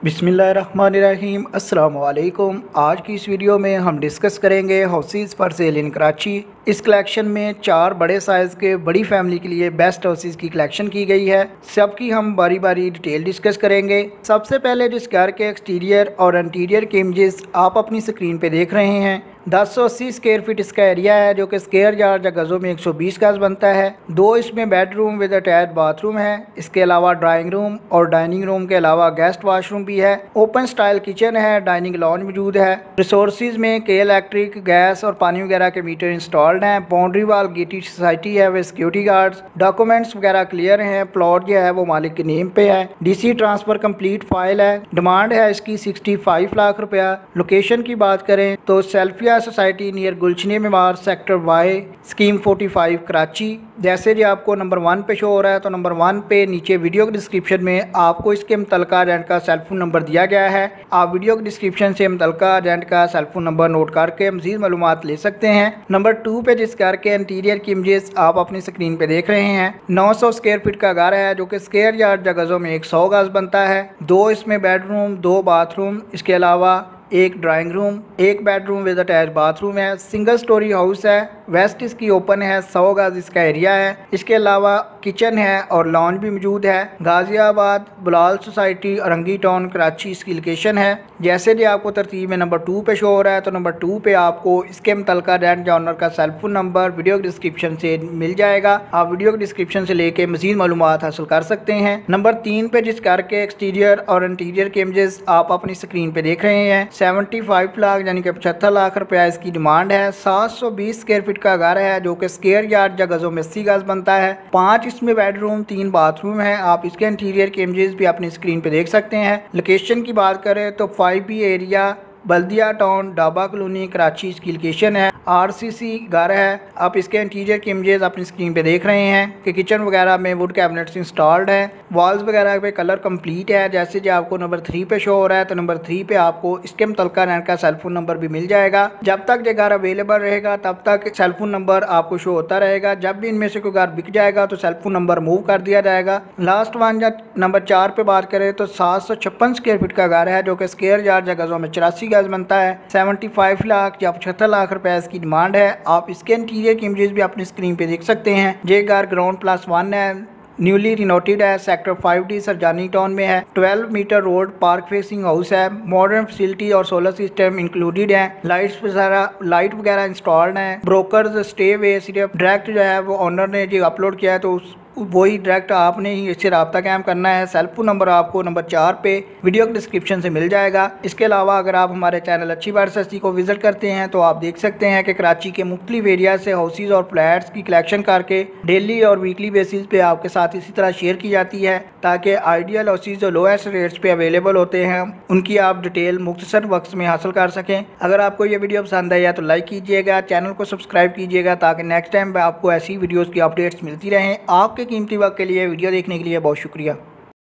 बिस्मिल्लाहिर्रहमानिर्रहीम अस्सलाम वालेकुम। आज की इस वीडियो में हम डिस्कस करेंगे हाउसेस फॉर सेल इन कराची। इस कलेक्शन में 4 बड़े साइज़ के बड़ी फैमिली के लिए बेस्ट हाउसेस की कलेक्शन की गई है। सबकी हम बारी बारी डिटेल डिस्कस करेंगे। सबसे पहले जिस घर के एक्सटीरियर और इंटीरियर के इमेजेस आप अपनी स्क्रीन पे देख रहे हैं, 1080 स्क्वायर फीट इसका एरिया है, जो कि स्क्वायर यार्ड या गज़ों में 120 गज बनता है। 2 इसमें बेडरूम विद अटैच बाथरूम है। इसके अलावा ड्राइंग रूम और डाइनिंग रूम के अलावा गेस्ट वाशरूम भी है। ओपन स्टाइल किचन है, डाइनिंग लॉन्ज मौजूद है। रिसोर्सेज में के इलेक्ट्रिक, गैस और पानी वगैरह के मीटर इंस्टॉल्ड हैं। बाउंड्री वाल गेटेड सोसाइटी है विद सिक्योरिटी गार्ड्स। डॉक्यूमेंट्स वगैरह क्लियर हैं। प्लॉट जो है वो मालिक के नेम पे है। डीसी ट्रांसफर कंप्लीट फाइल है। डिमांड है इसकी 65 लाख रुपया। लोकेशन की बात करें तो सेल्फिया society near Gulshan-e Memar, sector Y, scheme 45 Karachi. जैसे जी आपको नंबर 1 पे शो हो रहा है, तो नंबर 1 पे नीचे वीडियो के डिस्क्रिप्शन में आपको इसके मुतलका एजेंट का सेलफोन नंबर दिया गया है। आप वीडियो के डिस्क्रिप्शन से मुतलका एजेंट का सेलफोन नंबर नोट करके मज़ीद मालूमात ले सकते हैं। नंबर 2 पे जिस घर के इंटीरियर की इमेजेस आप अपनी स्क्रीन पे देख रहे हैं, 900 स्क्वायर फीट का घर है, जो कि स्क्वायर यार्ड या गज़ों में 100 गज बनता है। 2 इसमें बेडरूम, 2 बाथरूम, इसके अलावा एक ड्राइंग रूम, एक बेडरूम विद अटैच बाथरूम है। सिंगल स्टोरी हाउस है। वेस्ट इसकी ओपन है, 100 गज इसका एरिया है। इसके अलावा किचन है और लॉन्ज भी मौजूद है। गाजियाबाद बुलाल सोसाइटी, अरंगी टाउन, कराची इसकी लोकेशन है। जैसे कि आपको तरतीब में नंबर 2 पे शो हो रहा है, तो नंबर 2 पे आपको इसके मुतलका रेंट या ऑनर का सेलफोन नंबर वीडियो के डिस्क्रिप्शन से मिल जाएगा। आप वीडियो के डिस्क्रिप्शन से लेके मजीद मालूमात हासिल कर सकते हैं। नंबर 3 पे जिस घर के एक्सटीरियर और इंटीरियर के इमेजेस आप अपनी स्क्रीन पे देख रहे हैं, 75 लाख यानी कि 75 लाख रुपया इसकी डिमांड है। 720 स्क्वायर फीट का घर है, जो कि स्क्वायर यार्ड या गजों में 80 गज बनता है। 5 इसमें बेडरूम, 3 बाथरूम है। आप इसके इंटीरियर के इमेजेस भी अपनी स्क्रीन पे देख सकते हैं। लोकेशन की बात करें तो 5B एरिया, बल्दिया टाउन, डाबा कॉलोनी, कराची इसकी लोकेशन है। RCC घर है। आप इसके इंटीरियर के इमेजेस अपनी स्क्रीन पे देख रहे हैं कि किचन वगैरह में वुड कैबिनेट्स इंस्टॉल्ड है। वॉल्स वगैरह पे कलर कंप्लीट है। जैसे जो आपको नंबर 3 पे शो हो रहा है, तो नंबर 3 पे आपको इसके मुतलका रेंट का सेलफोन नंबर भी मिल जाएगा। जब तक ये घर अवेलेबल रहेगा तब तक सेलफोन नंबर आपको शो होता रहेगा। जब भी इनमें से कोई घर बिक जाएगा तो सेलफोन नंबर मूव कर दिया जाएगा। लास्ट वन या नंबर 4 पे बात करें तो 756 स्क्वायर फीट का घर है, जो कि स्क्वायर यार्ड या गजों में 84 गज बनता है। 75 लाख या 75 लाख रुपए की डिमांड है। आप इसके इंटीरियर की इमेजेस भी अपनी स्क्रीन पे देख सकते हैं। ये घर ग्राउंड +1 है, न्यूली रिनोटेड है, सेक्टर 5D सरजानी टाउन में है। 12 metre road, park facing house है। मॉडर्न फैसिलिटी और सोलर सिस्टम इंक्लूडेड है। लाइट वगैरह इंस्टॉल्ड है। ब्रोकर्स स्टे वे सिर्फ डायरेक्ट जो है वो ऑनर ने जो अपलोड किया है, तो वही डायरेक्ट आपने ही इससे रब्ता कायम करना है। सेलफोन नंबर आपको नंबर 4 पे वीडियो के डिस्क्रिप्शन से मिल जाएगा। इसके अलावा अगर आप हमारे चैनल अच्छी बार सस्ती को विजिट करते हैं, तो आप देख सकते हैं कि कराची के मुख्तलिफ एरिया से हाउसेज और फ्लैट्स की कलेक्शन करके डेली और वीकली बेसिस पे आपके साथ इसी तरह शेयर की जाती है, ताकि आइडियल हाउसेज जो लोएस्ट रेट्स पे अवेलेबल होते हैं उनकी आप डिटेल मुख्तसर वक्त में हासिल कर सकें। अगर आपको ये वीडियो पसंद आई है तो लाइक कीजिएगा, चैनल को सब्सक्राइब कीजिएगा, ताकि नेक्स्ट टाइम आपको ऐसी वीडियोज़ की अपडेट्स मिलती रहें। आपके कीमती वक्त के लिए वीडियो देखने के लिए बहुत शुक्रिया।